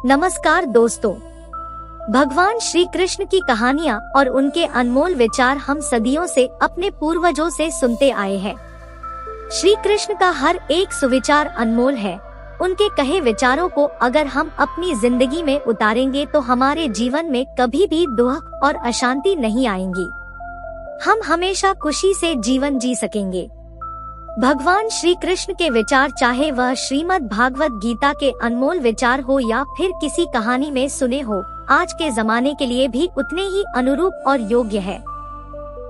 नमस्कार दोस्तों, भगवान श्री कृष्ण की कहानियाँ और उनके अनमोल विचार हम सदियों से अपने पूर्वजों से सुनते आए हैं। श्री कृष्ण का हर एक सुविचार अनमोल है। उनके कहे विचारों को अगर हम अपनी जिंदगी में उतारेंगे तो हमारे जीवन में कभी भी दुख और अशांति नहीं आएंगी। हम हमेशा खुशी से जीवन जी सकेंगे। भगवान श्री कृष्ण के विचार, चाहे वह श्रीमद् भागवत गीता के अनमोल विचार हो या फिर किसी कहानी में सुने हो, आज के जमाने के लिए भी उतने ही अनुरूप और योग्य है।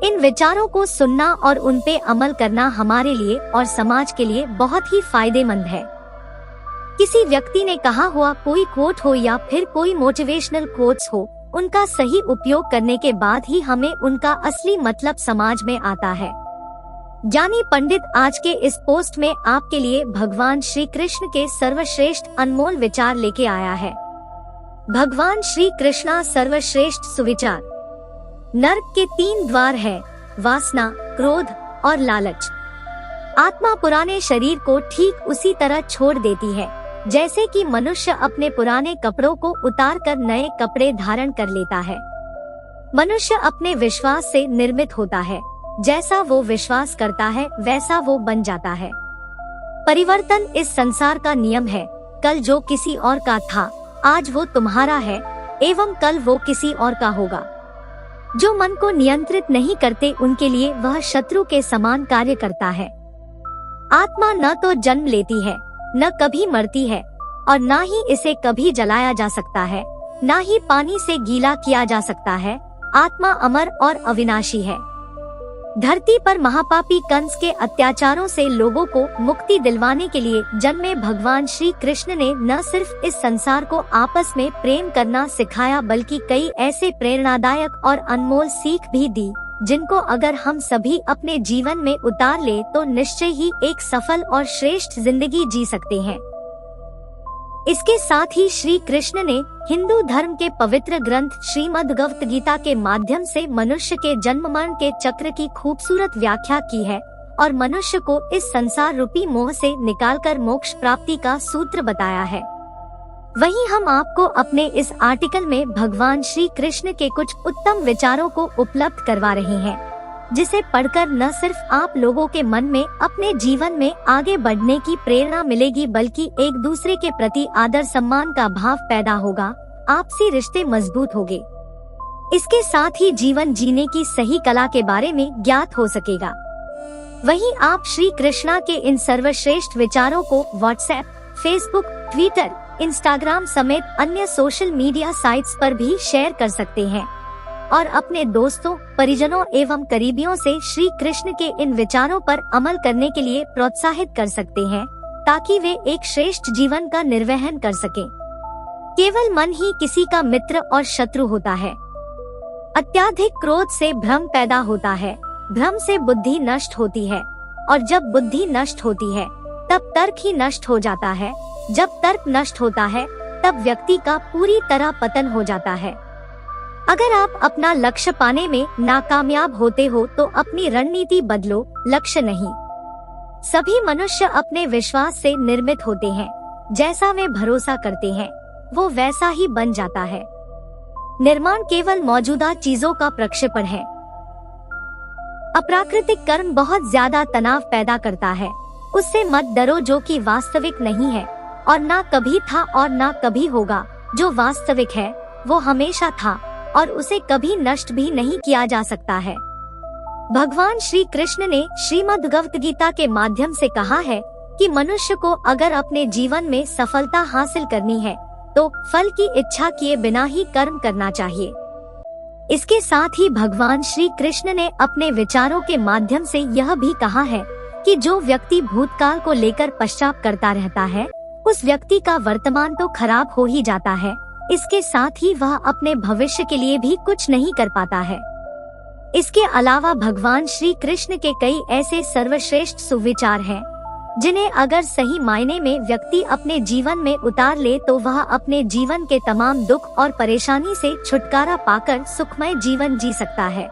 इन विचारों को सुनना और उन पे अमल करना हमारे लिए और समाज के लिए बहुत ही फायदेमंद है। किसी व्यक्ति ने कहा हुआ कोई कोट हो या फिर कोई मोटिवेशनल कोट्स हो, उनका सही उपयोग करने के बाद ही हमें उनका असली मतलब समाज में आता है। ज्ञानी पंडित आज के इस पोस्ट में आपके लिए भगवान श्री कृष्ण के सर्वश्रेष्ठ अनमोल विचार लेके आया है। भगवान श्री कृष्णा सर्वश्रेष्ठ सुविचार। नर्क के 3 द्वार है, वासना, क्रोध और लालच। आत्मा पुराने शरीर को ठीक उसी तरह छोड़ देती है जैसे कि मनुष्य अपने पुराने कपड़ों को उतार कर नए कपड़े धारण कर लेता है। मनुष्य अपने विश्वास से निर्मित होता है। जैसा वो विश्वास करता है वैसा वो बन जाता है। परिवर्तन इस संसार का नियम है। कल जो किसी और का था, आज वो तुम्हारा है एवं कल वो किसी और का होगा। जो मन को नियंत्रित नहीं करते उनके लिए वह शत्रु के समान कार्य करता है। आत्मा न तो जन्म लेती है, न कभी मरती है और न ही इसे कभी जलाया जा सकता है, न ही पानी से गीला किया जा सकता है। आत्मा अमर और अविनाशी है। धरती पर महापापी कंस के अत्याचारों से लोगों को मुक्ति दिलवाने के लिए जन्मे भगवान श्री कृष्ण ने न सिर्फ इस संसार को आपस में प्रेम करना सिखाया बल्कि कई ऐसे प्रेरणादायक और अनमोल सीख भी दी जिनको अगर हम सभी अपने जीवन में उतार ले तो निश्चय ही एक सफल और श्रेष्ठ जिंदगी जी सकते हैं। इसके साथ ही श्री कृष्ण ने हिंदू धर्म के पवित्र ग्रंथ श्रीमद् भगवत गीता के माध्यम से मनुष्य के जन्म मरण के चक्र की खूबसूरत व्याख्या की है और मनुष्य को इस संसार रूपी मोह से निकालकर मोक्ष प्राप्ति का सूत्र बताया है। वहीं हम आपको अपने इस आर्टिकल में भगवान श्री कृष्ण के कुछ उत्तम विचारों को उपलब्ध करवा रहे हैं, जिसे पढ़कर न सिर्फ आप लोगों के मन में अपने जीवन में आगे बढ़ने की प्रेरणा मिलेगी बल्कि एक दूसरे के प्रति आदर सम्मान का भाव पैदा होगा, आपसी रिश्ते मजबूत होंगे। इसके साथ ही जीवन जीने की सही कला के बारे में ज्ञात हो सकेगा। वहीं आप श्री कृष्णा के इन सर्वश्रेष्ठ विचारों को व्हाट्सएप, फेसबुक, ट्विटर, इंस्टाग्राम समेत अन्य सोशल मीडिया साइट्स पर भी शेयर कर सकते हैं और अपने दोस्तों, परिजनों एवं करीबियों से श्री कृष्ण के इन विचारों पर अमल करने के लिए प्रोत्साहित कर सकते हैं ताकि वे एक श्रेष्ठ जीवन का निर्वहन कर सकें। केवल मन ही किसी का मित्र और शत्रु होता है। अत्याधिक क्रोध से भ्रम पैदा होता है, भ्रम से बुद्धि नष्ट होती है और जब बुद्धि नष्ट होती है तब तर्क ही नष्ट हो जाता है। जब तर्क नष्ट होता है तब व्यक्ति का पूरी तरह पतन हो जाता है। अगर आप अपना लक्ष्य पाने में नाकामयाब होते हो तो अपनी रणनीति बदलो, लक्ष्य नहीं। सभी मनुष्य अपने विश्वास से निर्मित होते हैं। जैसा वे भरोसा करते हैं वो वैसा ही बन जाता है। निर्माण केवल मौजूदा चीजों का प्रक्षेपण है। अप्राकृतिक कर्म बहुत ज्यादा तनाव पैदा करता है। उससे मत डरो जो कि वास्तविक नहीं है और ना कभी था और ना कभी होगा। जो वास्तविक है वो हमेशा था और उसे कभी नष्ट भी नहीं किया जा सकता है। भगवान श्री कृष्ण ने श्रीमद् भगवत गीता के माध्यम से कहा है कि मनुष्य को अगर अपने जीवन में सफलता हासिल करनी है तो फल की इच्छा किए बिना ही कर्म करना चाहिए। इसके साथ ही भगवान श्री कृष्ण ने अपने विचारों के माध्यम से यह भी कहा है कि जो व्यक्ति भूतकाल को लेकर पश्चाताप करता रहता है उस व्यक्ति का वर्तमान तो खराब हो ही जाता है, इसके साथ ही वह अपने भविष्य के लिए भी कुछ नहीं कर पाता है। इसके अलावा भगवान श्री कृष्ण के कई ऐसे सर्वश्रेष्ठ सुविचार हैं जिन्हें अगर सही मायने में व्यक्ति अपने जीवन में उतार ले तो वह अपने जीवन के तमाम दुख और परेशानी से छुटकारा पाकर सुखमय जीवन जी सकता है।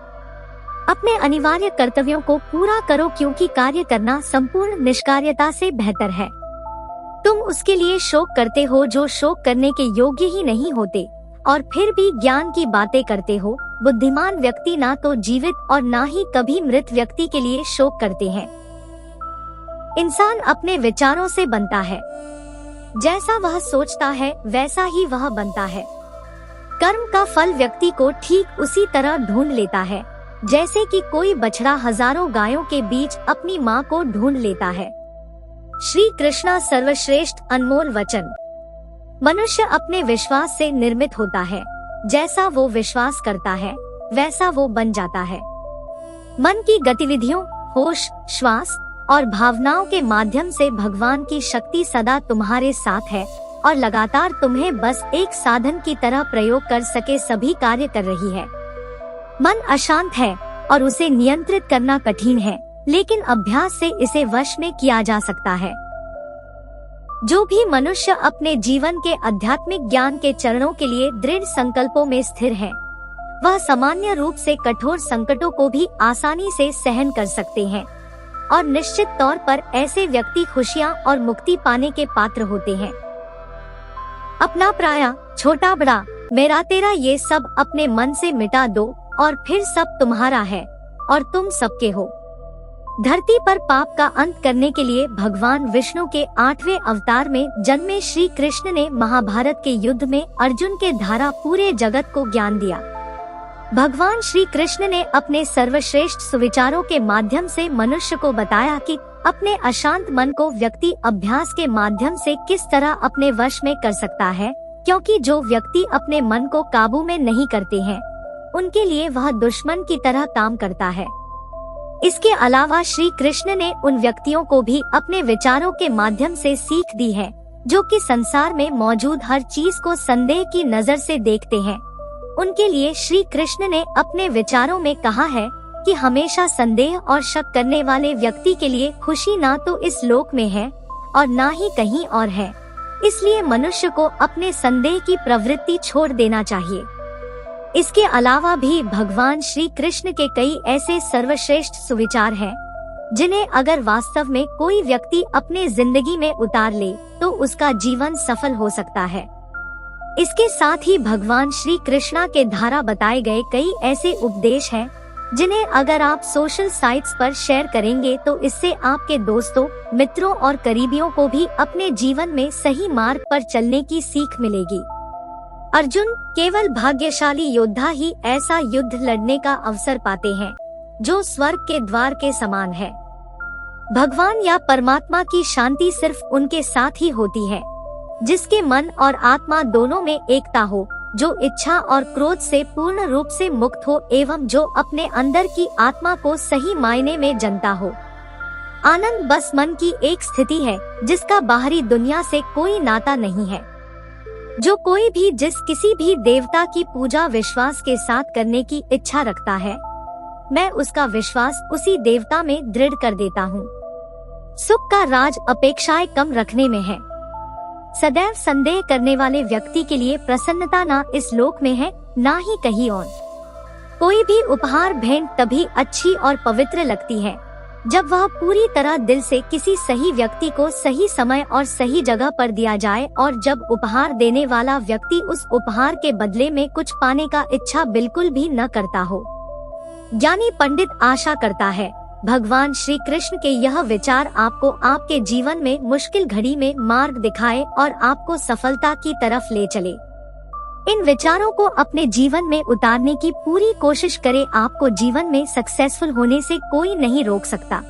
अपने अनिवार्य कर्तव्यों को पूरा करो क्योंकि कार्य करना संपूर्ण निष्कार्यता से बेहतर है। तुम उसके लिए शोक करते हो जो शोक करने के योग्य ही नहीं होते, और फिर भी ज्ञान की बातें करते हो। बुद्धिमान व्यक्ति ना तो जीवित और ना ही कभी मृत व्यक्ति के लिए शोक करते हैं। इंसान अपने विचारों से बनता है, जैसा वह सोचता है वैसा ही वह बनता है। कर्म का फल व्यक्ति को ठीक उसी तरह ढूंढ लेता है जैसे कि कोई बछड़ा हजारों गायों के बीच अपनी माँ को ढूंढ लेता है। श्री कृष्णा सर्वश्रेष्ठ अनमोल वचन। मनुष्य अपने विश्वास से निर्मित होता है, जैसा वो विश्वास करता है वैसा वो बन जाता है। मन की गतिविधियों, होश, श्वास और भावनाओं के माध्यम से भगवान की शक्ति सदा तुम्हारे साथ है और लगातार तुम्हें बस एक साधन की तरह प्रयोग कर सके सभी कार्य कर रही है। मन अशांत है और उसे नियंत्रित करना कठिन है, लेकिन अभ्यास से इसे वश में किया जा सकता है। जो भी मनुष्य अपने जीवन के आध्यात्मिक ज्ञान के चरणों के लिए दृढ़ संकल्पों में स्थिर है, वह सामान्य रूप से कठोर संकटों को भी आसानी से सहन कर सकते हैं और निश्चित तौर पर ऐसे व्यक्ति खुशियां और मुक्ति पाने के पात्र होते हैं। अपना पराया, छोटा बड़ा, मेरा तेरा ये सब अपने मन से मिटा दो और फिर सब तुम्हारा है और तुम सबके हो। धरती पर पाप का अंत करने के लिए भगवान विष्णु के 8वें अवतार में जन्मे श्री कृष्ण ने महाभारत के युद्ध में अर्जुन के द्वारा पूरे जगत को ज्ञान दिया। भगवान श्री कृष्ण ने अपने सर्वश्रेष्ठ सुविचारों के माध्यम से मनुष्य को बताया कि अपने अशांत मन को व्यक्ति अभ्यास के माध्यम से किस तरह अपने वश में कर सकता है, क्योंकि जो व्यक्ति अपने मन को काबू में नहीं करते हैं उनके लिए वह दुश्मन की तरह काम करता है। इसके अलावा श्री कृष्ण ने उन व्यक्तियों को भी अपने विचारों के माध्यम से सीख दी है जो कि संसार में मौजूद हर चीज को संदेह की नजर से देखते हैं। उनके लिए श्री कृष्ण ने अपने विचारों में कहा है कि हमेशा संदेह और शक करने वाले व्यक्ति के लिए खुशी ना तो इस लोक में है और ना ही कहीं और है। इसलिए मनुष्य को अपने संदेह की प्रवृत्ति छोड़ देना चाहिए। इसके अलावा भी भगवान श्री कृष्ण के कई ऐसे सर्वश्रेष्ठ सुविचार हैं जिन्हें अगर वास्तव में कोई व्यक्ति अपने जिंदगी में उतार ले तो उसका जीवन सफल हो सकता है। इसके साथ ही भगवान श्री कृष्णा के द्वारा बताए गए कई ऐसे उपदेश हैं जिन्हें अगर आप सोशल साइट्स पर शेयर करेंगे तो इससे आपके दोस्तों, मित्रों और करीबियों को भी अपने जीवन में सही मार्ग पर चलने की सीख मिलेगी। अर्जुन, केवल भाग्यशाली योद्धा ही ऐसा युद्ध लड़ने का अवसर पाते हैं जो स्वर्ग के द्वार के समान है। भगवान या परमात्मा की शांति सिर्फ उनके साथ ही होती है जिसके मन और आत्मा दोनों में एकता हो, जो इच्छा और क्रोध से पूर्ण रूप से मुक्त हो एवं जो अपने अंदर की आत्मा को सही मायने में जानता हो। आनंद बस मन की एक स्थिति है जिसका बाहरी दुनिया से कोई नाता नहीं है। जो कोई भी जिस किसी भी देवता की पूजा विश्वास के साथ करने की इच्छा रखता है, मैं उसका विश्वास उसी देवता में दृढ़ कर देता हूँ। सुख का राज अपेक्षाएं कम रखने में है। सदैव संदेह करने वाले व्यक्ति के लिए प्रसन्नता ना इस लोक में है ना ही कहीं और। कोई भी उपहार भेंट तभी अच्छी और पवित्र लगती है जब वह पूरी तरह दिल से किसी सही व्यक्ति को सही समय और सही जगह पर दिया जाए और जब उपहार देने वाला व्यक्ति उस उपहार के बदले में कुछ पाने का इच्छा बिल्कुल भी न करता हो। ज्ञानी पंडित आशा करता है भगवान श्री कृष्ण के यह विचार आपको आपके जीवन में मुश्किल घड़ी में मार्ग दिखाए और आपको सफलता की तरफ ले चले। इन विचारों को अपने जीवन में उतारने की पूरी कोशिश करें। आपको जीवन में सक्सेसफुल होने से कोई नहीं रोक सकता।